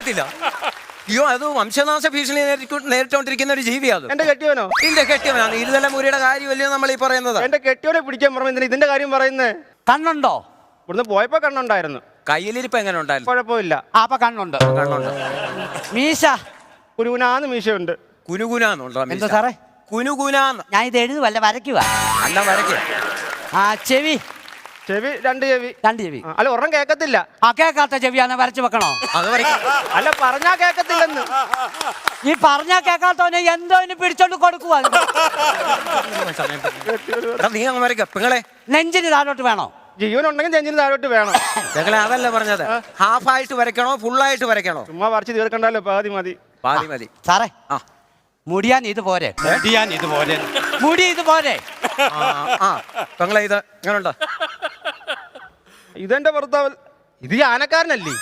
അറിയത്തില്ല. അയ്യോ, അത് വംശനാശ ഭീഷണി നേരിട്ടോണ്ടിരിക്കുന്ന ഒരു ജീവിയാണ്. എന്റെ കെട്ടിയവനോ? ഇതിന്റെ കെട്ടിയവനാണ്. ഇരുതല മുരിയുടെ കാര്യമല്ലേ നമ്മൾ ഈ പറയുന്നത്. എന്റെ കെട്ടിയവനെ പിടിക്കാൻ പറഞ്ഞു. ഇതിന്റെ കാര്യം പറയുന്നേ. കണ്ണുണ്ടോ? ഇവിടുന്ന് പോയപ്പോ കണ്ണുണ്ടായിരുന്നു. കയ്യിലിരിപ്പ് എങ്ങനെ ഉണ്ടായിരുന്നു? കുഴപ്പമില്ല. അപ്പൊ കണ്ണുണ്ട്. കണ്ണുണ്ട്. മീശ കുനുകുനാന്ന് മീശയുണ്ട്. കുനുകുനാന്നുണ്ടോ? എന്താ സാറേ? കുനുകുനാന്ന്. ഞാൻ ഇത് എഴുതുവല്ല, വരയ്ക്കുക. അല്ല, വരയ്ക്കുക. ആ ചെവി. ചെവി 2 ചെവി. 2 ചെവി. അല്ല, ഒരെണ്ണം കേക്കത്തില്ല. ആ കേക്കാത്ത ചെവിയാന്ന് വരച്ചു വെക്കണോ? അത് വരയ്ക്കുക. അല്ല, പറഞ്ഞാ കേക്കത്തില്ലെന്ന്. ഈ പറഞ്ഞാ കേക്കാത്തവനെ എന്തോ ഇനി പിടിച്ചോണ്ട് കൊടുക്കുക. നീ അങ്ങ് വരയ്ക്കുക. പെങ്ങളെ നെഞ്ചിന് താഴോട്ട് വേണോ? ജീവനുണ്ടെങ്കിൽ ചെഞ്ചിന് താഴോട്ട് വേണം. പെങ്ങളെ അതല്ല പറഞ്ഞത്. ഹാഫായിട്ട് വരയ്ക്കണോ ഫുള്ളായിട്ട് വരയ്ക്കണോ? ചുമ്മാ വരച്ച് തീർക്കണ്ടല്ലോ, പാതി മതി. പാതി മതി. സാറേ, ആ, മുടിയാൻ ഇത് പോരെ? മുടി ഇത് പോരെ? പെങ്ങളെ ഇത് എങ്ങനെയുണ്ട്? ഇതെന്റെ ഭർത്താവ്. ഇത് ഈ ആനക്കാരനല്ലേ?